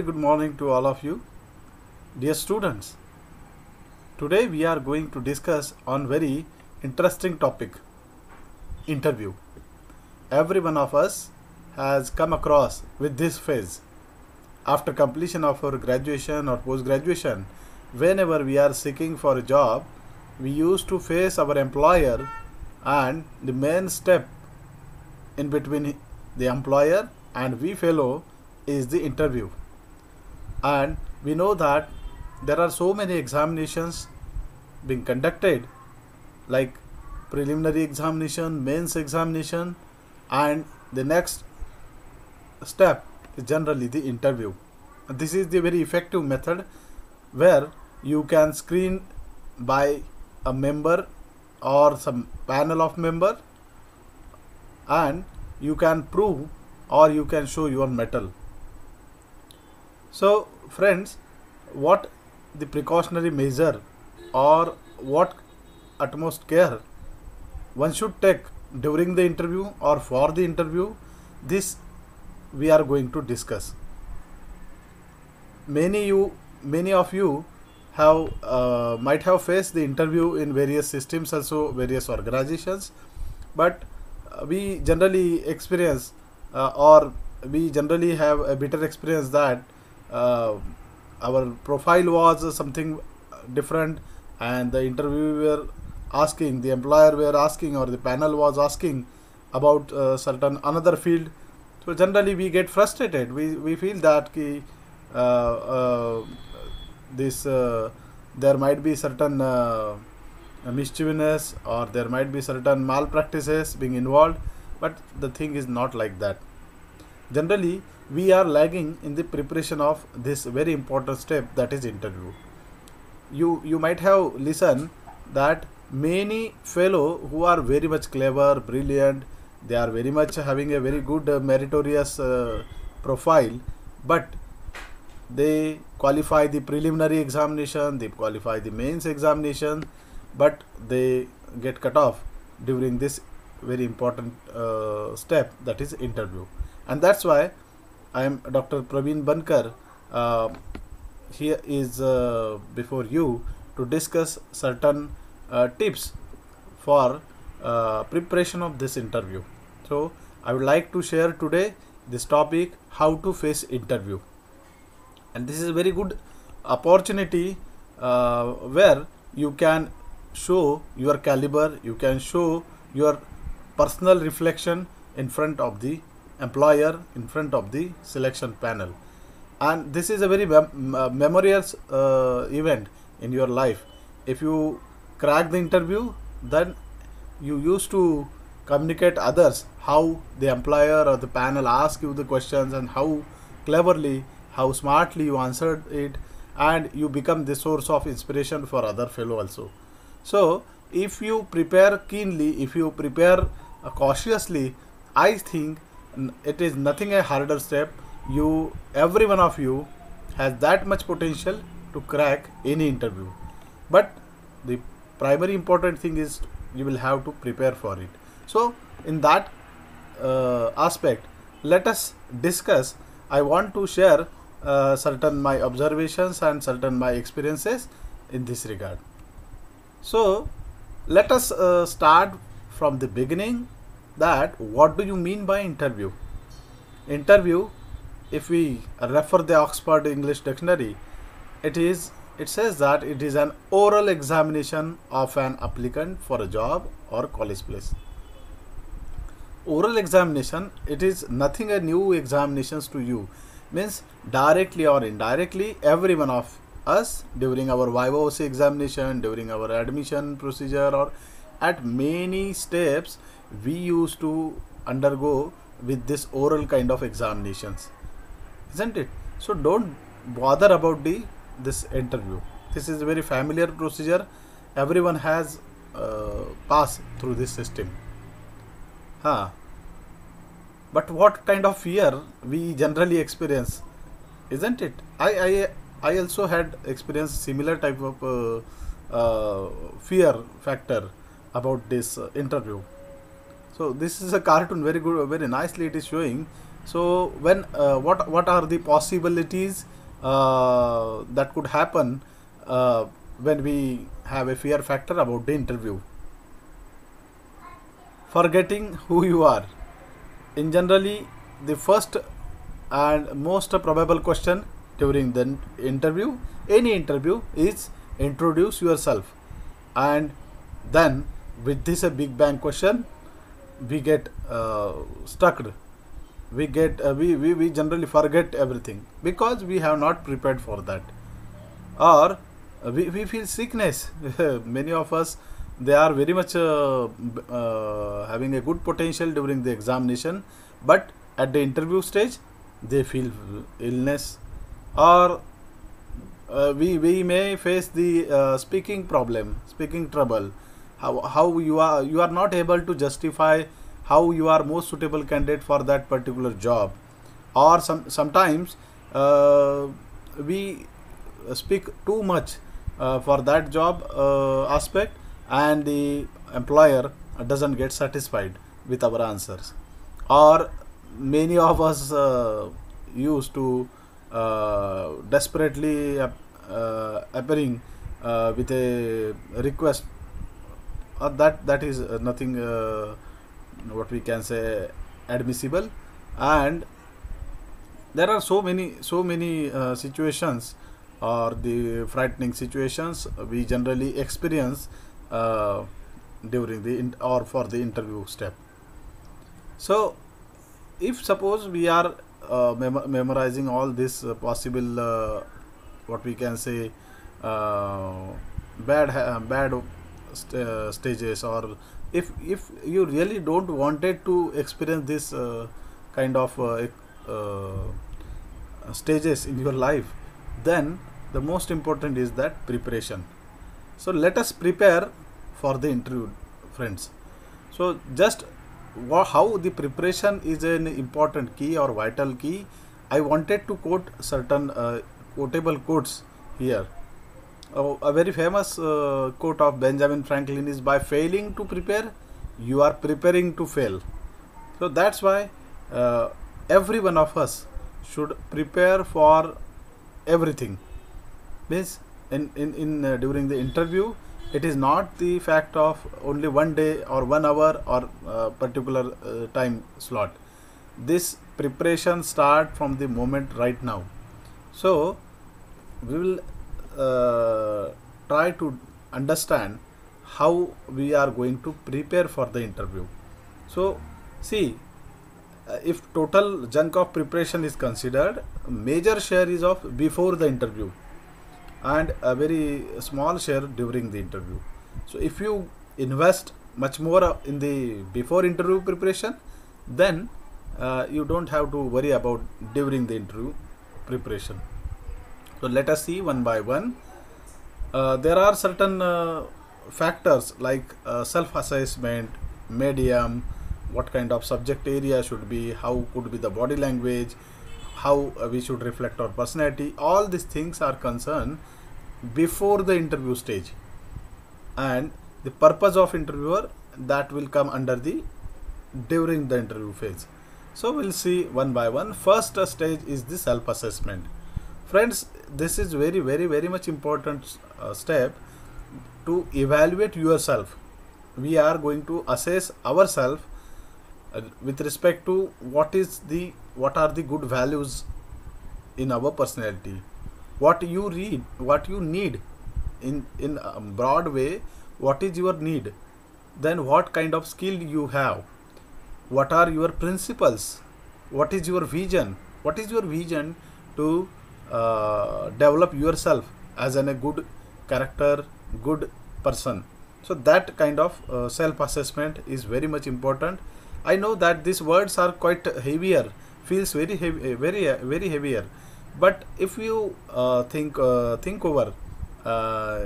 good morning to all of you. Dear students, today we are going to discuss on very interesting topic, interview. Every one of us has come across with this phase. After completion of our graduation or post-graduation, whenever we are seeking for a job, we used to face our employer, and the main step in between the employer and we fellow is the interview. And we know that there are so many examinations being conducted, like preliminary examination, mains examination, and the next step is generally the interview. And this is the very effective method where you can screen by a member or some panel of member, and you can prove or you can show your mettle. So friends, what the precautionary measure or what utmost care one should take during the interview or for the interview, this we are going to discuss. Many of you have might have faced the interview in various systems, also various organizations, but we generally experience or we generally have a bitter experience that our profile was something different, and the interviewer asking, the employer were asking, or the panel was asking about certain another field. So generally we get frustrated. We feel that this there might be certain mischievous, or there might be certain malpractices being involved, but the thing is not like that. Generally we are lagging in the preparation of this very important step, that is interview. You might have listened that many fellow who are very much clever, brilliant, they are very much having a very good meritorious profile, but they qualify the preliminary examination, they qualify the mains examination, but they get cut off during this very important step, that is interview. And that's why I am Dr. Praveen Bankar here is before you to discuss certain tips for preparation of this interview. So I would like to share today this topic, how to face interview. And this is a very good opportunity where you can show your caliber, you can show your personal reflection in front of the employer, in front of the selection panel. And this is a very memorable event in your life. If you crack the interview, then you used to communicate others how the employer or the panel asked you the questions, and how cleverly, how smartly you answered it, and you become the source of inspiration for other fellow also. So if you prepare keenly, if you prepare cautiously, I think it is nothing a harder step. Every one of you has that much potential to crack any interview, but the primary important thing is you will have to prepare for it. So in that aspect, let us discuss. I want to share certain my observations and certain my experiences in this regard. So let us start from the beginning, that what do you mean by interview? Interview, if we refer the Oxford English Dictionary, it says that it is an oral examination of an applicant for a job or college place. Oral examination, it is nothing a new examinations to you, means directly or indirectly every one of us during our VIVA examination, during our admission procedure, or at many steps we used to undergo with this oral kind of examinations, isn't it? So don't bother about this interview. This is a very familiar procedure. Everyone has passed through this system. But what kind of fear we generally experience, isn't it? I also had experienced similar type of fear factor about this interview. So this is a cartoon, very good, very nicely it is showing So when what are the possibilities that could happen when we have a fear factor about the interview? Forgetting who you are. In generally, the first and most probable question during the interview, any interview, is introduce yourself. And then with this a big bang question, we get stuck. We generally forget everything because we have not prepared for that, or we feel sickness. Many of us, they are very much having a good potential during the examination, but at the interview stage they feel illness, or we may face the speaking problem, speaking trouble. How you are not able to justify how you are most suitable candidate for that particular job, or sometimes we speak too much for that job aspect, and the employer doesn't get satisfied with our answers. Or many of us used to desperately appearing with a request, that is nothing what we can say admissible. And there are so many situations, or the frightening situations we generally experience during the or for the interview step. So if suppose we are memorizing all this possible what we can say uh, bad stages, or if you really don't wanted to experience this kind of stages in your life, then the most important is that preparation. So let us prepare for the interview, friends. So just how the preparation is an important key or vital key, I wanted to quote certain quotable quotes here. A very famous quote of Benjamin Franklin is, by failing to prepare, you are preparing to fail. So that's why every one of us should prepare for everything. Means in during the interview, it is not the fact of only one day or 1 hour or particular time slot. This preparation start from the moment right now. So we will try to understand how we are going to prepare for the interview. So see, if total chunk of preparation is considered, major share is of before the interview and a very small share during the interview. So if you invest much more in the before interview preparation, then you don't have to worry about during the interview preparation. So let us see one by one. There are certain factors like self-assessment, medium, what kind of subject area should be, how could be the body language, how we should reflect our personality. All these things are concerned before the interview stage, and the purpose of interviewer, that will come under the during the interview phase. So we'll see one by one. First stage is the self-assessment. Friends, this is very much important step to evaluate yourself. We are going to assess ourselves with respect to what are the good values in our personality, what you read, what you need in a broad way, what is your need, then what kind of skill you have, what are your principles, what is your vision, to develop yourself as a good character, good person. So that kind of self-assessment is very much important. I know that these words are quite heavier, feels very heavy, very heavier. But if you think over, uh,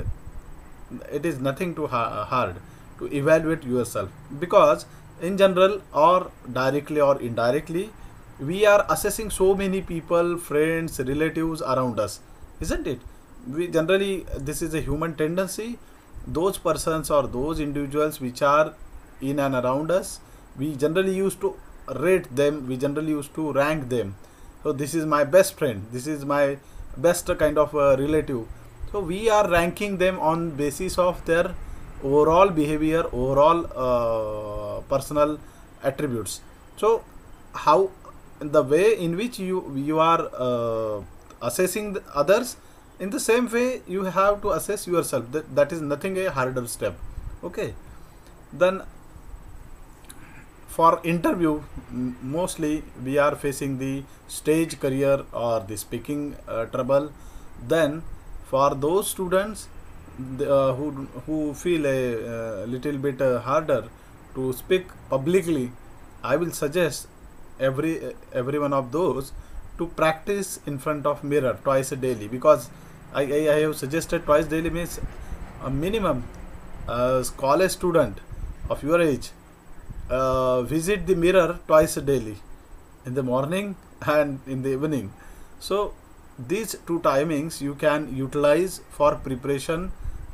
it is nothing too hard to evaluate yourself, because in general or directly or indirectly, we are assessing so many people, friends, relatives around us, isn't it? We generally, this is a human tendency. Those persons or those individuals which are in and around us, we generally used to rate them, we generally used to rank them. So this is my best friend, this is my best kind of relative. So we are ranking them on basis of their overall behavior, overall personal attributes. So how, the way in which you are assessing the others, in the same way you have to assess yourself. That is nothing a harder step. Okay. Then for interview, mostly we are facing the stage career or the speaking trouble. Then for those students who feel a little bit harder to speak publicly, I will suggest every one of those to practice in front of mirror twice a daily, because I have suggested twice daily means a minimum. College student of your age, visit the mirror twice a daily, in the morning and in the evening. So these two timings you can utilize for preparation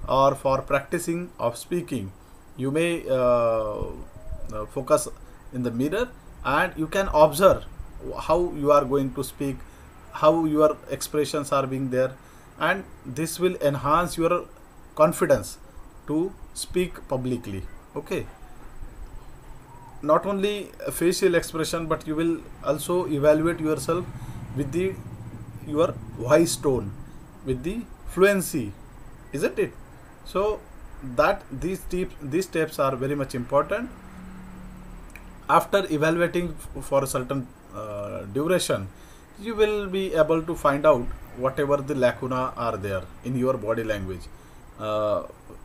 or for practicing of speaking. You may focus in the mirror and you can observe how you are going to speak, how your expressions are being there, and this will enhance your confidence to speak publicly. Okay. Not only facial expression, but you will also evaluate yourself with the your voice tone, with the fluency, isn't it? So that these steps are very much important. After evaluating for a certain duration, you will be able to find out whatever the lacuna are there in your body language.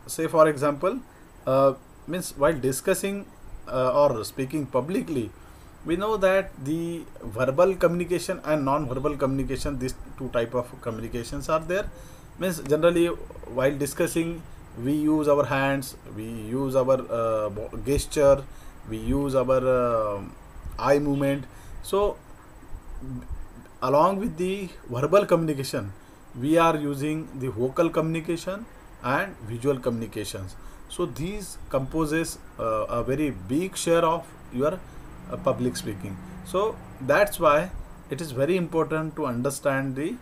Say for example, means while discussing or speaking publicly, we know that the verbal communication and non-verbal communication, these two type of communications are there. Means generally while discussing, we use our hands, we use our gesture, we use our eye movement. So along with the verbal communication, we are using the vocal communication and visual communications. So these composes a very big share of your public speaking. So that's why it is very important to understand the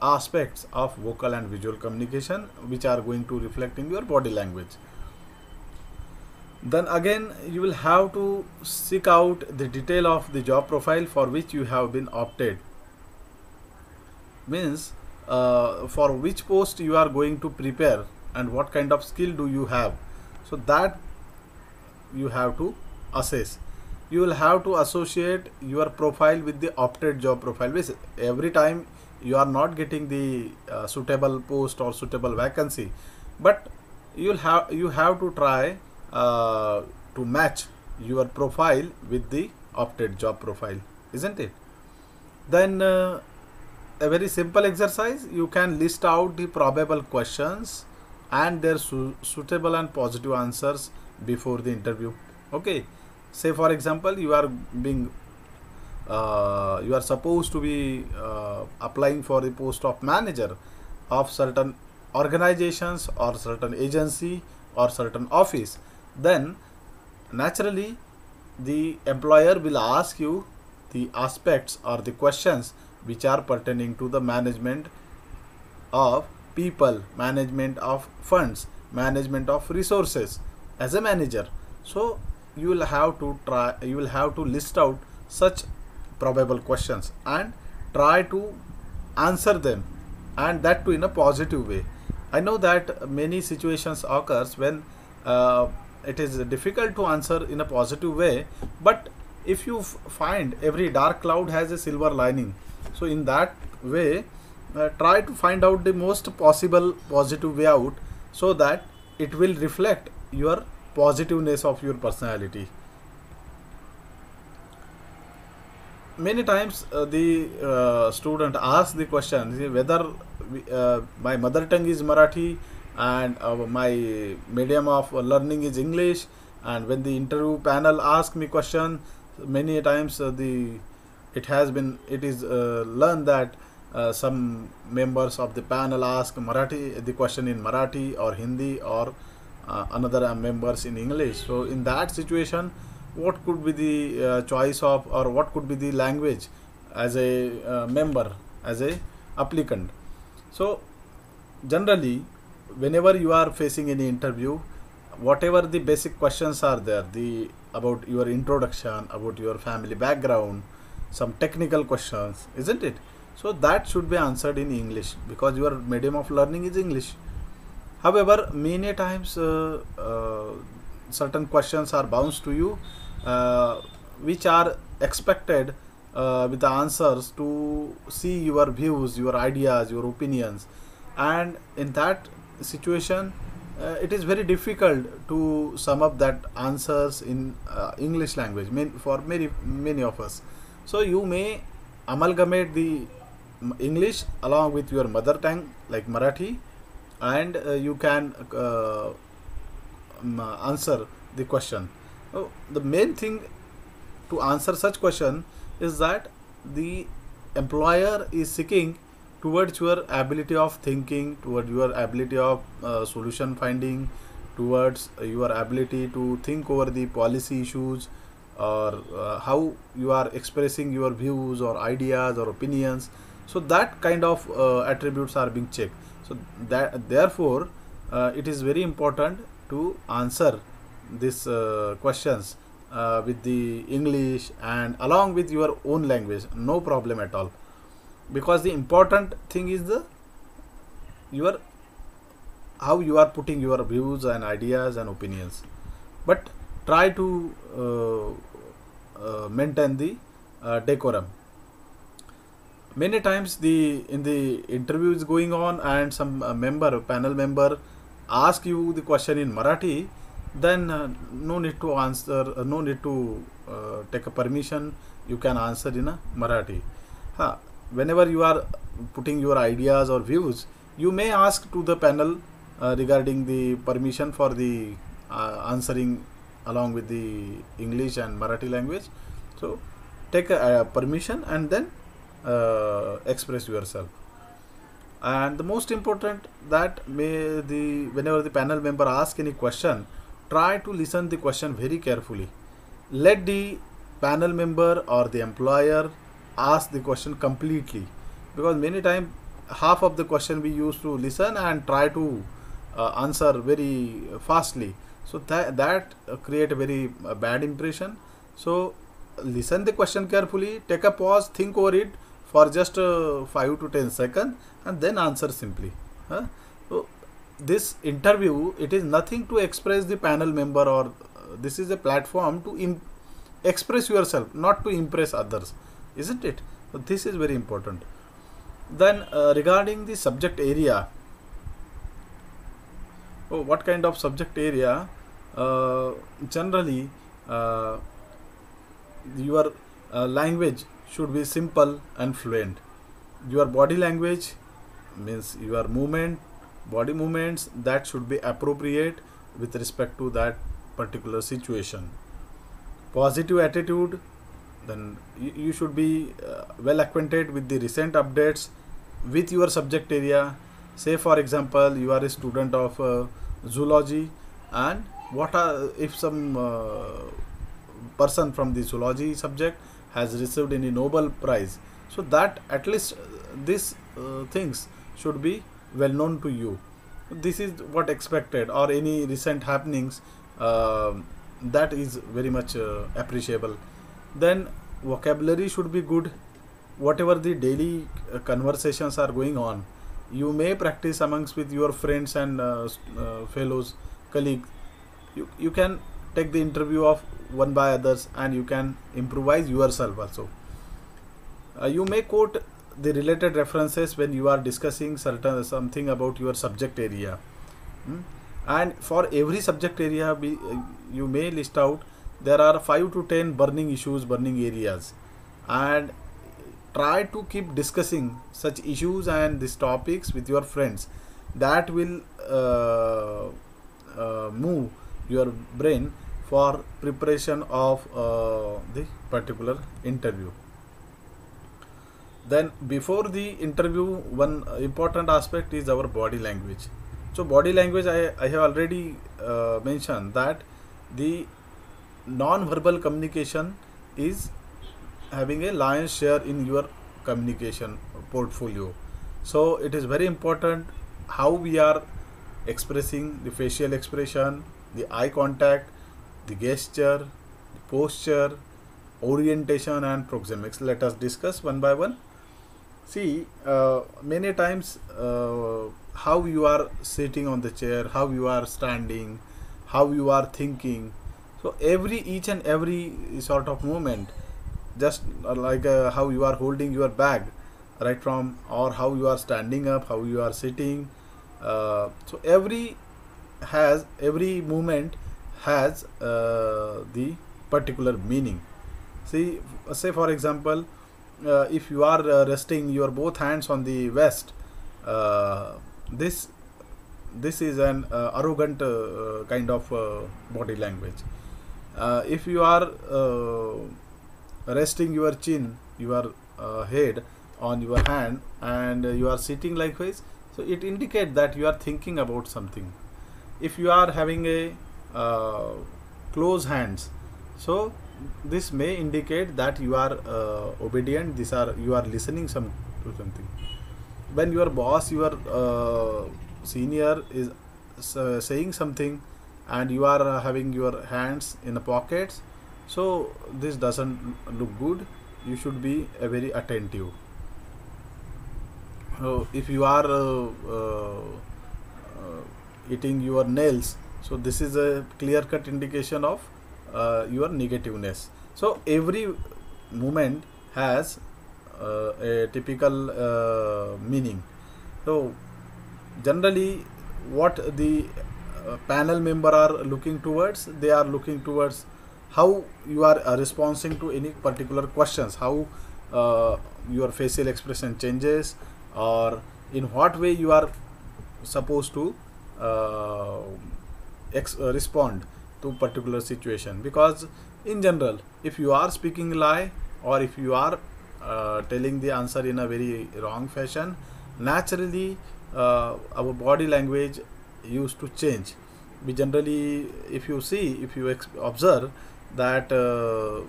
aspects of vocal and visual communication, which are going to reflect in your body language. Then again, you will have to seek out the detail of the job profile for which you have been opted. Means for which post you are going to prepare and what kind of skill do you have. So that you have to assess. You will have to associate your profile with the opted job profile. Means every time you are not getting the suitable post or suitable vacancy, but you have to try to match your profile with the opted job profile, isn't it? Then a very simple exercise, you can list out the probable questions and their suitable and positive answers before the interview. Okay. Say for example, you are supposed to be applying for the post of manager of certain organizations or certain agency or certain office. Then naturally the employer will ask you the aspects or the questions which are pertaining to the management of people, management of funds, management of resources as a manager. So you will have to list out such probable questions and try to answer them, and that too in a positive way. I know that many situations occurs when it is difficult to answer in a positive way, but if you find every dark cloud has a silver lining, so in that way try to find out the most possible positive way out, so that it will reflect your positiveness of your personality. Many times the student asks the question whether my mother tongue is Marathi and my medium of learning is English, and when the interview panel asks me question, many times it is learned that some members of the panel ask the question in Marathi or Hindi, or another members in English. So in that situation, what could be the choice of, or what could be the language as a member, as a applicant. So generally, whenever you are facing any interview, whatever the basic questions are there, the about your introduction, about your family background, some technical questions, isn't it? So that should be answered in English, because your medium of learning is English. However, many times certain questions are bounced to you, uh, which are expected with the answers to see your views, your ideas, your opinions, and in that situation, it is very difficult to sum up that answers in English language, for many of us. So you may amalgamate the English along with your mother tongue like Marathi, and you can answer the question. The main thing to answer such question is that the employer is seeking towards your ability of thinking, towards your ability of solution finding, towards your ability to think over the policy issues, or how you are expressing your views or ideas or opinions. So that kind of attributes are being checked. So that therefore it is very important to answer these questions with the English and along with your own language, no problem at all, because the important thing is the your how you are putting your views and ideas and opinions. But try to maintain the decorum. Many times the in the interview is going on, and some panel member ask you the question in Marathi, then no need to answer, no need to take a permission, you can answer in a Marathi. Whenever you are putting your ideas or views, you may ask to the panel regarding the permission for the answering along with the English and Marathi language. So take a permission and then express yourself. And the most important, that whenever the panel member ask any question, try to listen the question very carefully. Let the panel member or the employer ask the question completely, because many times half of the question we used to listen and try to answer very fastly. So that create a very bad impression. So listen the question carefully, take a pause, think over it for just 5 to 10 seconds, and then answer simply. So this interview, it is nothing to express the panel member, or this is a platform to express yourself, not to impress others, isn't it? So this is very important. Then regarding the subject area, what kind of subject area? Generally your language should be simple and fluent. Your body language means your body movements, that should be appropriate with respect to that particular situation. Positive attitude, then you should be well acquainted with the recent updates with your subject area. Say for example, you are a student of zoology, and what are if some person from the zoology subject has received any Nobel Prize, so that at least these things should be well known to you. This is what expected, or any recent happenings, that is very much appreciable. Then vocabulary should be good. Whatever the daily conversations are going on, you may practice amongst with your friends and fellows, colleagues. You can take the interview of one by others, and you can improvise yourself also. You may quote the related references when you are discussing something about your subject area. And for every subject area, you may list out there are 5 to 10 burning issues, burning areas, and try to keep discussing such issues and these topics with your friends. That will move your brain for preparation of the particular interview. Then before the interview, one important aspect is our body language. So body language, I have already mentioned that the non-verbal communication is having a lion's share in your communication portfolio. So it is very important how we are expressing the facial expression, the eye contact, the gesture, the posture, orientation, and proxemics. Let us discuss one by one. See, many times how you are sitting on the chair, how you are standing, how you are thinking. So each and every sort of movement, just like how you are holding your bag, right from, or how you are standing up, how you are sitting. So every movement has the particular meaning. See, say for example, if you are resting your both hands on the vest, uh, this this is an arrogant kind of body language. If you are resting your chin, your head on your hand, and you are sitting like this, so it indicates that you are thinking about something. If you are having a closed hands, so this may indicate that you are obedient. These are, you are listening to something. When your boss, your senior is saying something, and you are having your hands in the pockets, so this doesn't look good. You should be very attentive. If you are eating your nails, so this is a clear cut indication of your negativeness. So every movement has a typical meaning. So generally what the panel member are looking towards, they are looking towards how you are responding to any particular questions, how your facial expression changes, or in what way you are supposed to respond to particular situation. Because in general, if you are speaking lie, or if you are telling the answer in a very wrong fashion, naturally our body language used to change. We generally, if you see, if you observe that the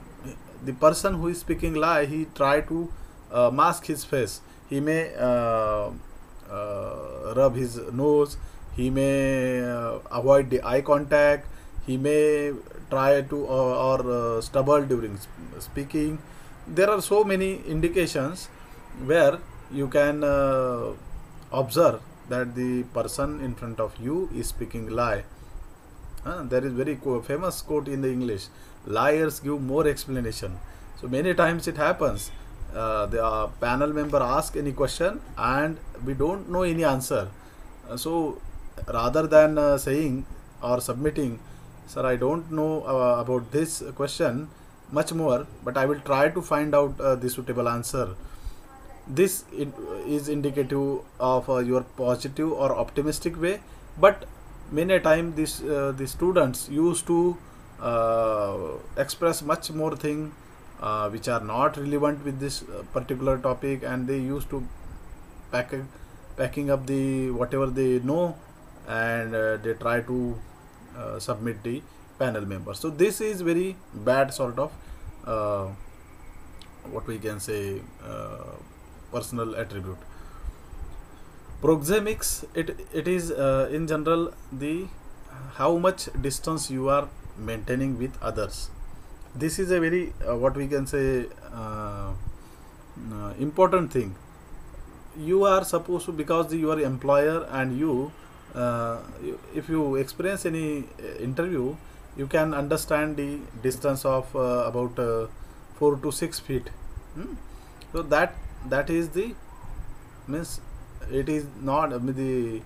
person who is speaking lie, he try to mask his face. He may rub his nose, he may avoid the eye contact, he may try to or stubble during speaking. There are so many indications where you can observe that the person in front of you is speaking lie. There is very famous quote in the English: liars give more explanation. So many times it happens, the panel member ask any question and we don't know any answer. So rather than saying or submitting, sir, I don't know about this question much more, but I will try to find out the suitable answer. This is indicative of your positive or optimistic way. But many a time this the students used to express much more thing which are not relevant with this particular topic, and they used to packing up the whatever they know, and they try to submit the panel members. So this is very bad sort of what we can say personal attribute. Proxemics, it is in general the how much distance you are maintaining with others. This is a very what we can say important thing. You are supposed to, because you are employer, and if you experience any interview, you can understand the distance of about 4 to 6 feet. So that is the means, it is not the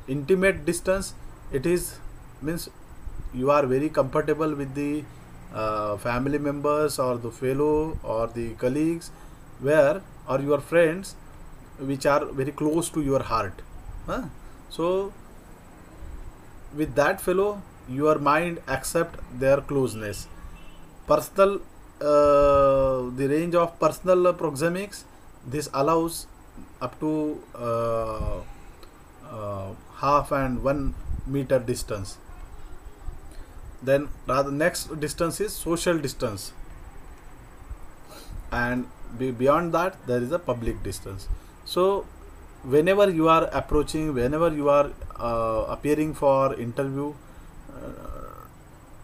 intimate distance. It is means you are very comfortable with the family members or the fellow or the colleagues, where, or your friends, which are very close to your heart. So with that fellow, your mind accept their closeness. Personal the range of personal proxemics, this allows up to half and 1 meter distance. Then rather next distance is social distance, and beyond that there is a public distance. So whenever you are approaching, whenever you are appearing for interview,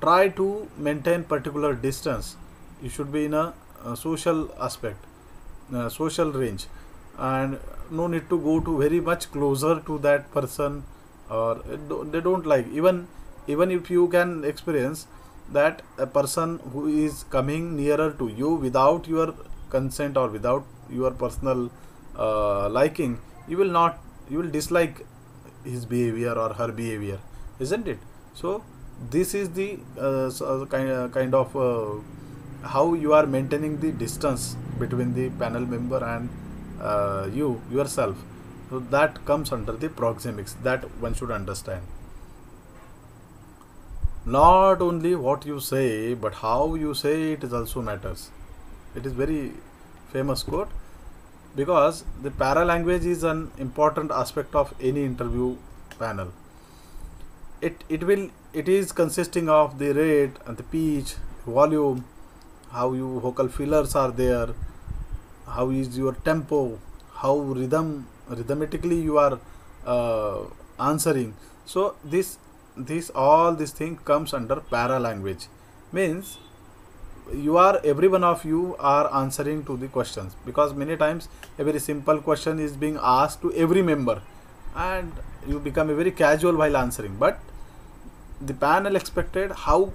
try to maintain particular distance. You should be in a social aspect, social range, and no need to go to very much closer to that person, or they don't like. Even if you can experience that a person who is coming nearer to you without your consent or without your personal liking, you will not, you will dislike his behavior or her behavior, isn't it? So this is the kind of how you are maintaining the distance between the panel member and you yourself. So that comes under the proxemics, that one should understand. Not only what you say, but how you say it is also matters. It is very famous quote, because the paralanguage is an important aspect of any interview panel. It is consisting of the rate and the pitch, volume, how you vocal fillers are there, how is your tempo, how rhythmically you are answering. So this all this thing comes under paralanguage. Means you are, every one of you are answering to the questions, because many times a very simple question is being asked to every member and you become a very casual while answering, but the panel expected how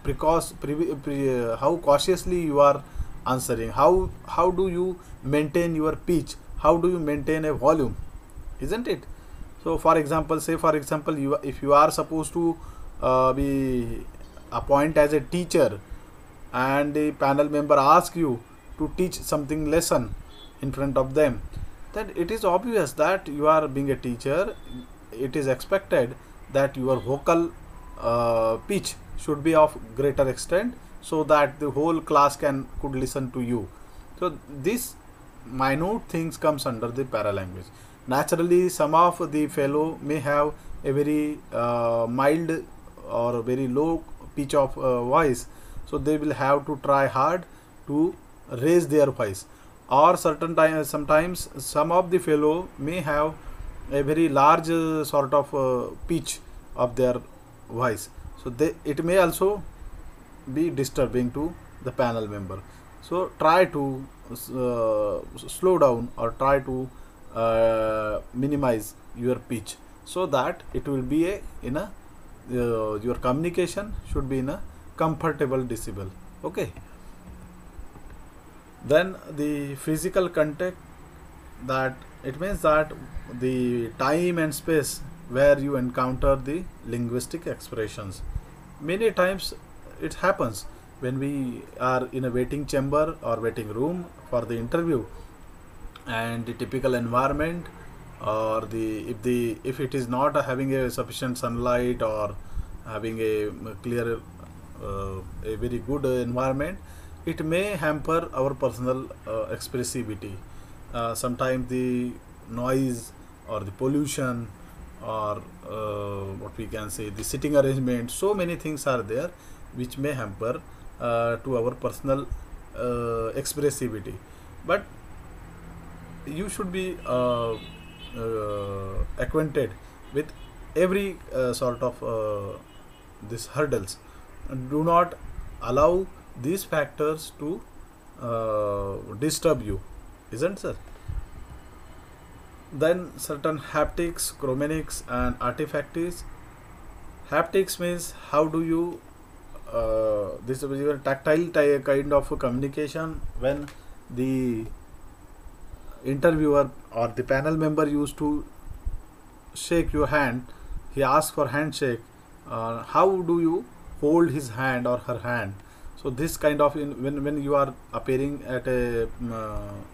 how cautiously you are answering, how do you maintain your pitch, how do you maintain a volume, isn't it? So for example, say for example, you, if you are supposed to be appointed as a teacher, and the panel member asks you to teach something lesson in front of them, then it is obvious that you are being a teacher, it is expected that your vocal pitch should be of greater extent, so that the whole class could listen to you. So this minute things comes under the paralanguage. Naturally, some of the fellow may have a very mild or very low pitch of voice, so they will have to try hard to raise their voice. Or certain times, sometimes some of the fellow may have a very large sort of pitch of their voice, so it may also be disturbing to the panel member. So try to slow down, or try to minimize your pitch, so that it will be in a your communication should be in a comfortable decibel. Okay. Then the physical contact, that it means that the time and space where you encounter the linguistic expressions. Many times it happens when we are in a waiting chamber or waiting room for the interview, and the typical environment, or if it is not having a sufficient sunlight, or having a clear a very good environment, it may hamper our personal expressivity. Sometimes the noise or the pollution, or what we can say, the sitting arrangement, so many things are there which may hamper to our personal expressivity. But you should be acquainted with every sort of these hurdles, and do not allow these factors to disturb you, isn't sir? Then certain haptics, chromatics, and artifacts. Haptics means how do you this is your tactile kind of communication. When the interviewer or the panel member used to shake your hand, he asks for handshake, how do you hold his hand or her hand? So this kind of when you are appearing at a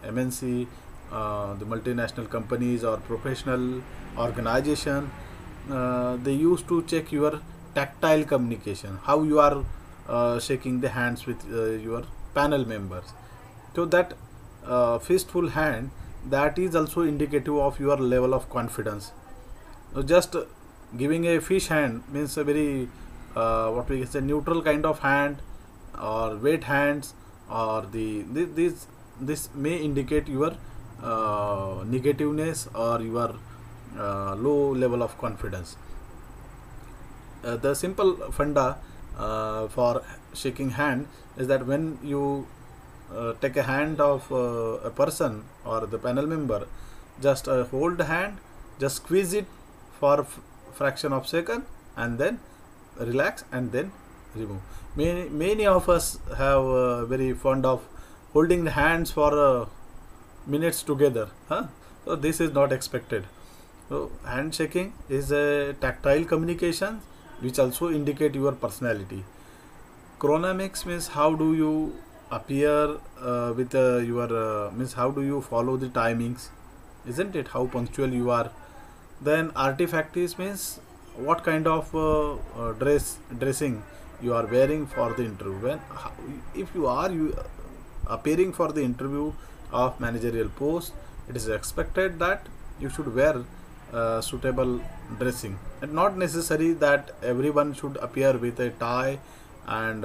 MNC, the multinational companies or professional organization, they used to check your tactile communication, how you are shaking the hands with your panel members. So that fistful hand, that is also indicative of your level of confidence. So just giving a fish hand means a very what we can say, neutral kind of hand or weight hands, or this may indicate your negativeness or your low level of confidence. The simple funda for shaking hand is that when you take a hand of a person or the panel member, just hold the hand, just squeeze it for fraction of second, and then relax and then remove. Many of us have very fond of holding the hands for minutes together, huh? So this is not expected. So handshaking is a tactile communication which also indicate your personality. Chronamics means how do you appear with your means how do you follow the timings, isn't it? How punctual you are. Then artifacts means what kind of dressing you are wearing for the interview. If you are appearing for the interview of managerial post, it is expected that you should wear suitable dressing, and not necessary that everyone should appear with a tie, and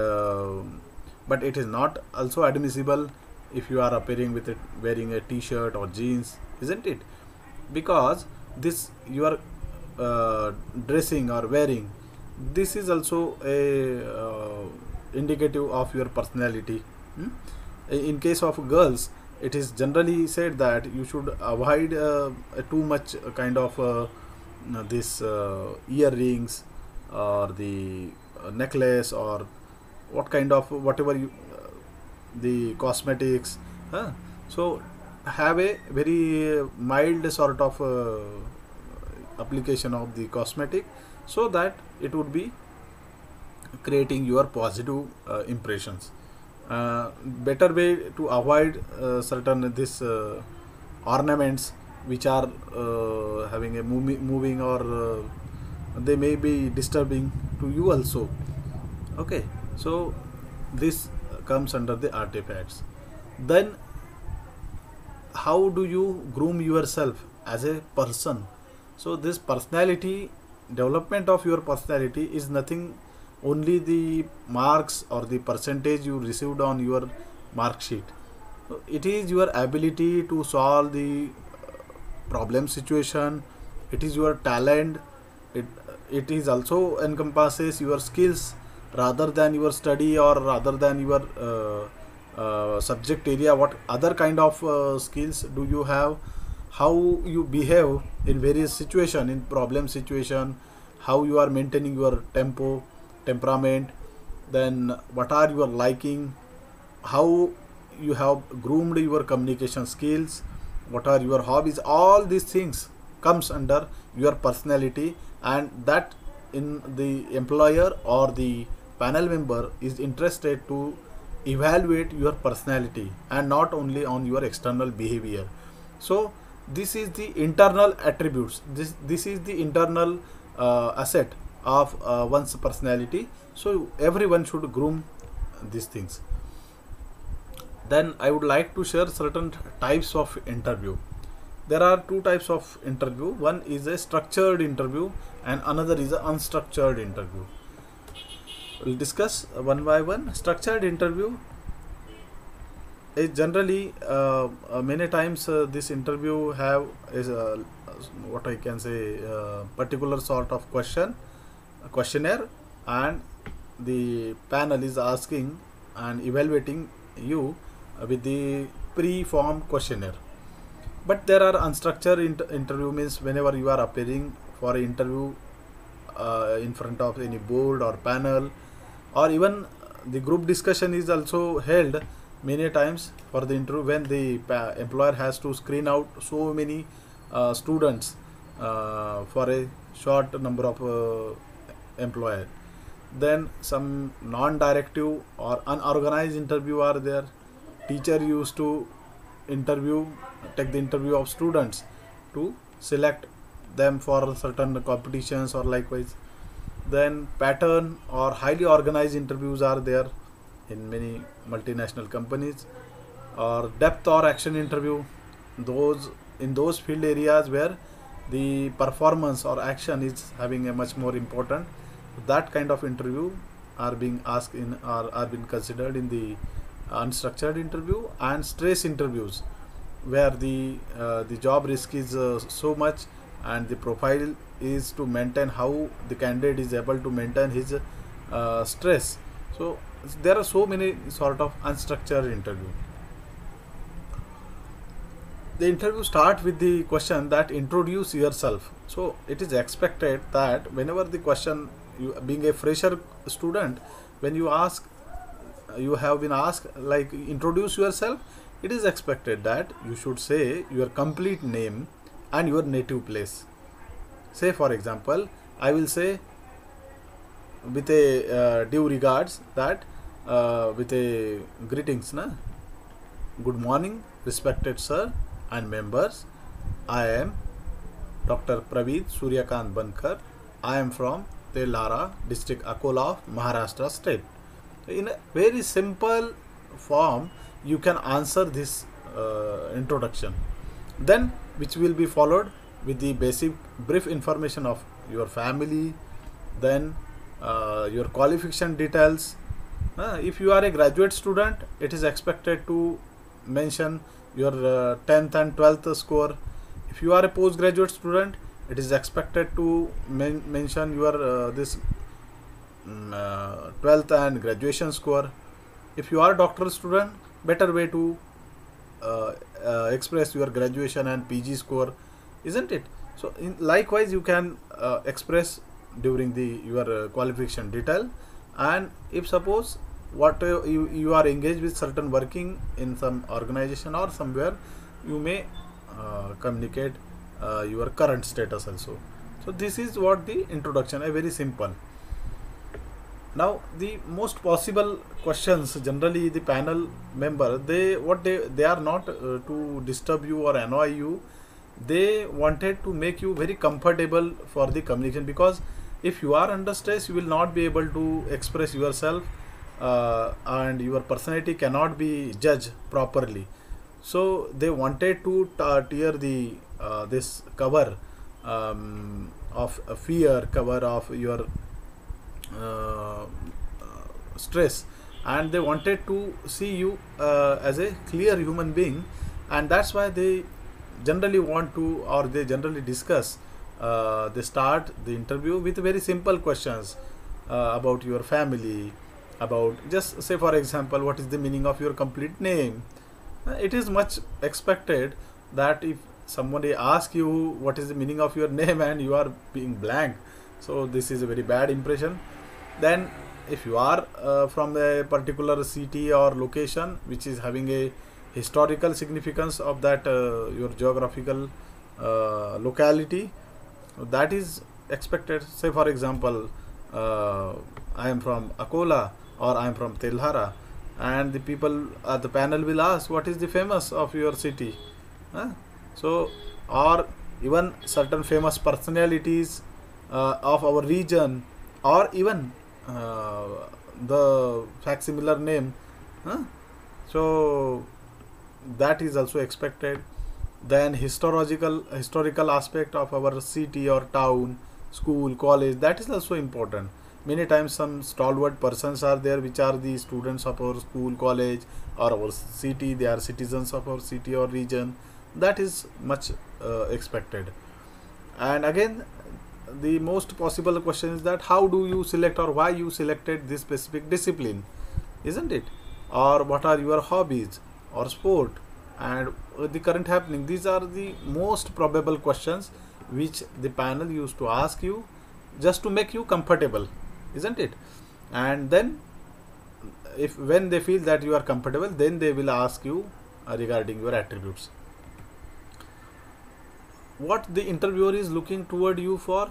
but it is not also admissible if you are appearing with it wearing a t-shirt or jeans, isn't it? Because this your dressing or wearing, this is also a indicative of your personality. Hmm? In case of girls, it is generally said that you should avoid too much kind of this earrings or the necklace or what kind of whatever you the cosmetics, huh? So have a very mild sort of application of the cosmetic, so that it would be creating your positive impressions. Better way to avoid certain this ornaments which are having a moving or they may be disturbing to you also. Okay, so this comes under the artifacts. Then how do you groom yourself as a person? So this personality, development of your personality is nothing only the marks or the percentage you received on your mark sheet. So it is your ability to solve the problem situation, it is your talent, it is also encompasses your skills rather than your study or rather than your subject area. What other kind of skills do you have, how you behave in various situation, in problem situation, how you are maintaining your temperament, then what are your liking, how you have groomed your communication skills, what are your hobbies. All these things comes under your personality, and that in the employer or the panel member is interested to evaluate your personality and not only on your external behavior. So this is the internal attributes, this is the internal asset of one's personality. So everyone should groom these things. Then I would like to share certain types of interview. There are two types of interview. One is a structured interview and another is an unstructured interview. We'll discuss one by one. Structured interview is generally many times this interview have is what I can say particular sort of questionnaire, and the panel is asking and evaluating you with the pre-formed questionnaire. But there are unstructured interview means whenever you are appearing for an interview in front of any board or panel, or even the group discussion is also held many times for the interview when the employer has to screen out so many students for a short number of employer. Then some non-directive or unorganized interview are there. Teacher used to take the interview of students to select them for certain competitions or likewise. Then pattern or highly organized interviews are there in many multinational companies, or depth or action interview, those in those field areas where the performance or action is having a much more important. That kind of interview are being asked in, or are being considered in the unstructured interview and stress interviews, where the job risk is so much, and the profile is to maintain how the candidate is able to maintain his stress. So there are so many sort of unstructured interview. The interview start with the question that introduce yourself. So it is expected that whenever the question, you being a fresher student, when you ask, you have been asked like introduce yourself, it is expected that you should say your complete name and your native place. Say for example, I will say with a due regards that with a greetings, na, good morning respected sir and members, I am Dr. Praveed Suryakant Bankar. I am from Telhara district, Akola of Maharashtra state. In a very simple form, you can answer this introduction. Then, which will be followed with the basic brief information of your family, then your qualification details. If you are a graduate student, it is expected to mention your 10th and 12th score. If you are a postgraduate student, it is expected to mention your this 12th and graduation score. If you are a doctoral student, better way to express your graduation and PG score, isn't it? So likewise you can express during the your qualification detail. And if suppose what you are engaged with certain working in some organization or somewhere, you may communicate your current status also. So this is what the introduction, a very simple. Now the most possible questions, generally the panel member, they are not to disturb you or annoy you. They wanted to make you very comfortable for the communication, because if you are under stress, you will not be able to express yourself, and your personality cannot be judged properly. So they wanted to tear the this cover of fear, cover of your stress, and they wanted to see you as a clear human being. And that's why they generally want to, or they generally discuss, they start the interview with very simple questions about your family, about, just say for example, what is the meaning of your complete name. It is much expected that if somebody asks you what is the meaning of your name and you are being blank, so this is a very bad impression. Then if you are from a particular city or location which is having a historical significance of that your geographical locality, that is expected. Say for example, I am from Akola or I am from Telhara, and the people at the panel will ask what is the famous of your city. So, or even certain famous personalities of our region, or even the facsimilar name. So that is also expected. Then historical aspect of our city or town, school, college, that is also important. Many times some stalwart persons are there which are the students of our school, college, or our city. They are citizens of our city or region. That is much expected. And again, the most possible question is that how do you select, or why you selected this specific discipline, isn't it? Or what are your hobbies or sport, and the current happening. These are the most probable questions which the panel used to ask you, just to make you comfortable, isn't it? And then if when they feel that you are comfortable, then they will ask you regarding your attributes. What the interviewer is looking toward you for?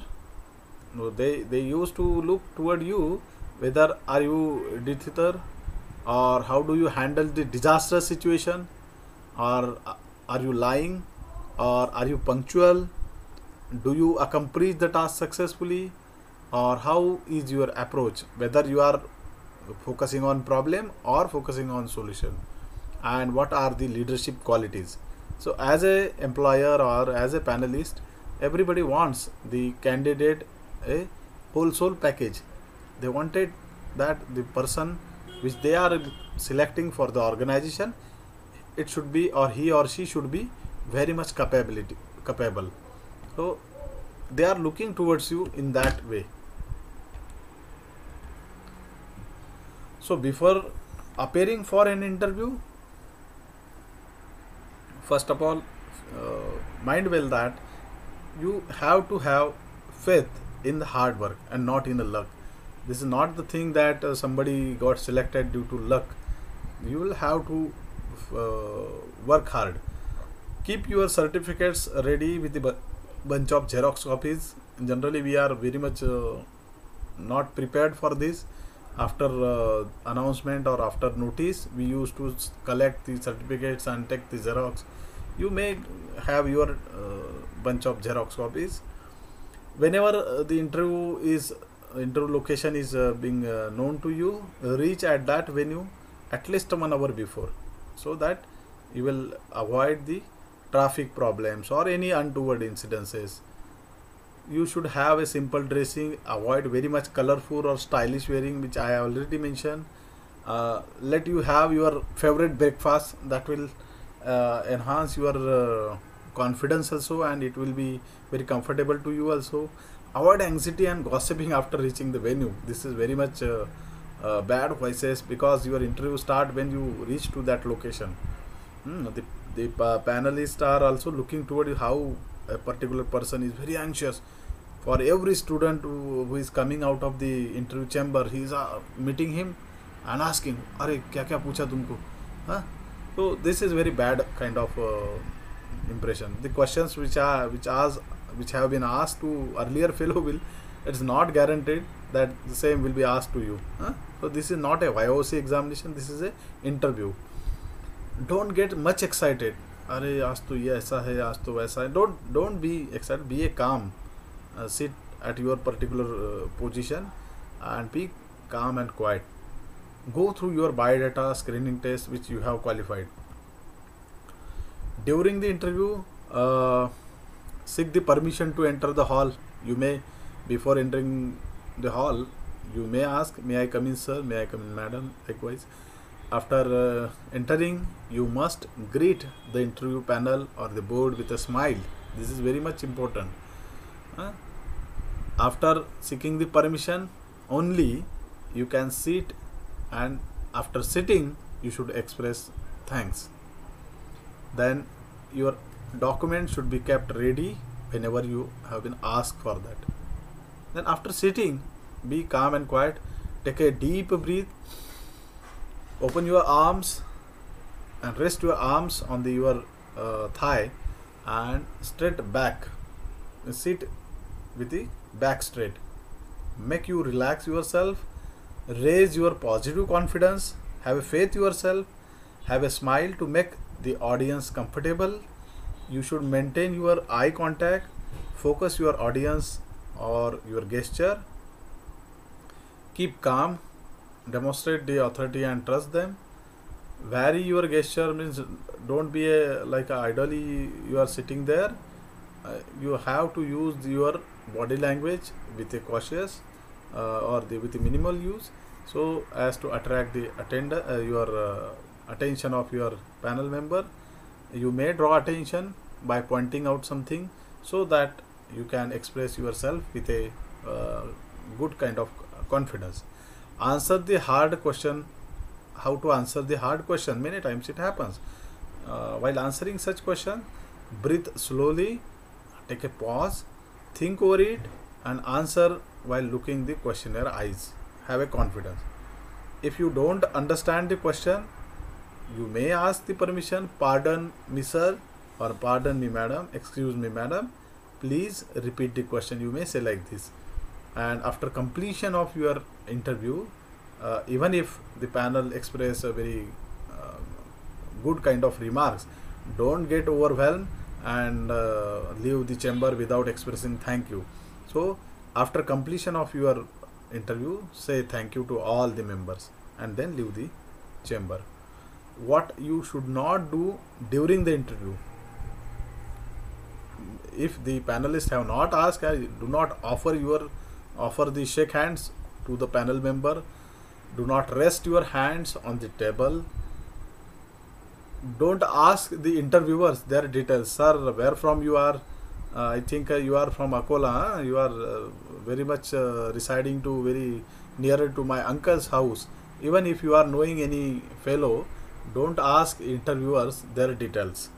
No, they used to look toward you whether are you dithitar, or how do you handle the disastrous situation, or are you lying, or are you punctual, do you accomplish the task successfully, or how is your approach, whether you are focusing on problem or focusing on solution, and what are the leadership qualities. So as a employer or as a panelist, everybody wants the candidate a whole soul package. They wanted that the person which they are selecting for the organization, it should be, or he or she should be very much capable. So they are looking towards you in that way. So before appearing for an interview, first of all, mind well that you have to have faith in the hard work and not in the luck. This is not the thing that somebody got selected due to luck. You will have to work hard. Keep your certificates ready with the bunch of Xerox copies. Generally, we are very much not prepared for this. After announcement or after notice, we used to collect the certificates and take the Xerox. You may have your bunch of Xerox copies. Whenever the interview location is being known to you, reach at that venue at least 1 hour before, so that you will avoid the traffic problems or any untoward incidences. You should have a simple dressing, avoid very much colorful or stylish wearing, which I have already mentioned. Let you have your favorite breakfast, that will enhance your confidence also, and it will be very comfortable to you also. Avoid anxiety and gossiping after reaching the venue. This is very much bad voices, because your interview start when you reach to that location. The panelists are also looking toward how a particular person is very anxious. For every student who is coming out of the interview chamber, he is meeting him and asking, "Arey, kya kya pucha tumko?" Huh? So this is very bad kind of impression. The questions which have been asked to earlier fellow will, it's not guaranteed that the same will be asked to you. Huh? So this is not a YOC examination. This is a interview. Don't get much excited. अरे आज तो ये ऐसा है, आज तो वैसा है. Don't be excited. Be a calm. Sit at your particular position and be calm and quiet. Go through your biodata screening test which you have qualified. During the interview, seek the permission to enter the hall. You may, before entering the hall, you may ask, "May I come in, sir? May I come in, madam?" Likewise, after entering, you must greet the interview panel or the board with a smile. This is very much important. After seeking the permission, only you can sit, and after sitting, you should express thanks. Then your document should be kept ready whenever you have been asked for that. Then after sitting, be calm and quiet. Take a deep breath. Open your arms and rest your arms on your thigh and straight back. Sit with the back straight. Make you relax yourself. Raise your positive confidence. Have a faith yourself. Have a smile to make the audience comfortable. You should maintain your eye contact. Focus your audience or your gesture. Keep calm. Demonstrate the authority and trust them. Vary your gesture, means don't be like a idly you are sitting there. You have to use your body language with a cautious with a minimal use, so as to attract the attention of your panel member. You may draw attention by pointing out something, so that you can express yourself with a good kind of confidence. Answer the hard question. How to answer the hard question? Many times it happens. While answering such question, breathe slowly, take a pause, think over it, and answer while looking the questionnaire eyes. Have a confidence. If you don't understand the question, you may ask the permission. "Pardon me, sir," or "Pardon me, madam," "Excuse me, madam, please repeat the question." You may say like this. And after completion of your interview, even if the panel express a very good kind of remarks, don't get overwhelmed and leave the chamber without expressing thank you. So after completion of your interview, say thank you to all the members and then leave the chamber. What you should not do during the interview: if the panelists have not asked, do not offer the shake hands to the panel member. Do not rest your hands on the table. Don't ask the interviewers their details. Sir, where from you are? I think you are from Akola. Huh? You are very much residing to very nearer to my uncle's house. Even if you are knowing any fellow, don't ask interviewers their details.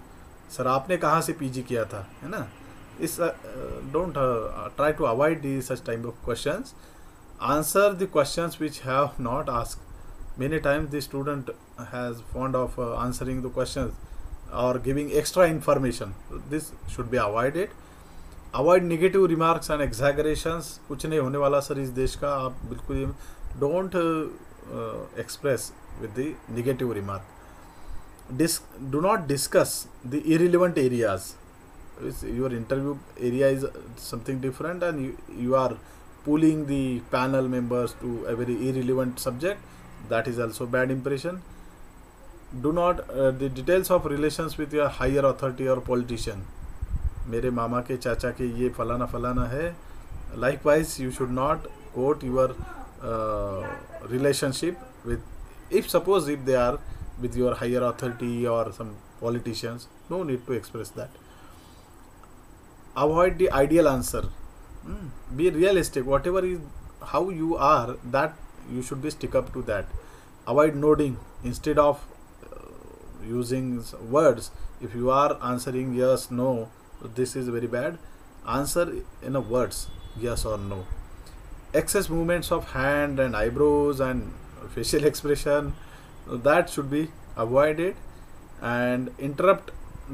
Sir आपने कहाँ से PG किया था, है ना? इस don't try to avoid the such type of questions. Answer the questions which have not asked. Many times the student has fond of answering the questions or giving extra information. This should be avoided. Avoid negative remarks and exaggerations. कुछ नहीं होने वाला sir इस देश का, आप बिल्कुल don't express with the negative remark. Do not discuss the irrelevant areas. Your interview area is something different and you are pulling the panel members to a very irrelevant subject. That is also bad impression. Do not the details of relations with your higher authority or politician. मेरे मामा के चाचा के ये फलाना फलाना है. Likewise, you should not quote your relationship with, if they are with your higher authority or some politicians. No need to express that. Avoid the ideal answer. Be realistic. Whatever is how you are, that you should be stick up to that. Avoid nodding instead of using words. If you are answering yes, no, this is very bad. Answer in a words, yes or no. Excess movements of hand and eyebrows and facial expression, that should be avoided. And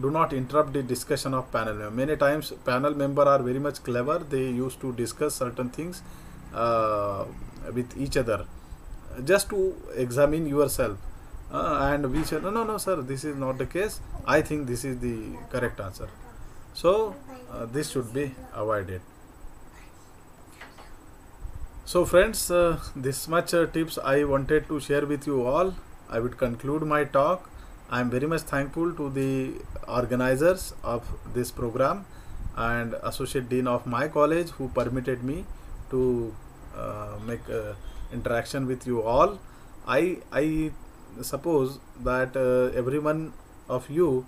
do not interrupt the discussion of panel member. Many times panel member are very much clever. They used to discuss certain things with each other just to examine yourself. And we said, no, sir, this is not the case. I think this is the correct answer. So this should be avoided. So friends, this much tips I wanted to share with you all. I would conclude my talk. I am very much thankful to the organizers of this program and Associate Dean of my college who permitted me to make interaction with you all. I suppose that every one of you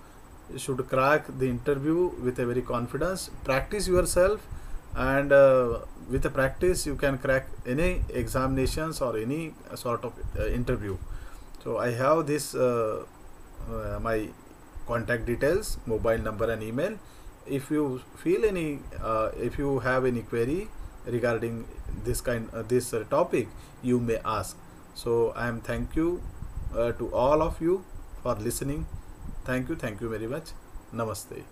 should crack the interview with a very confidence. Practice yourself, and with the practice you can crack any examinations or any sort of interview. So I have this my contact details, mobile number and email. If you feel any if you have any query regarding this topic, you may ask. So I am thank you to all of you for listening. Thank you very much. Namaste.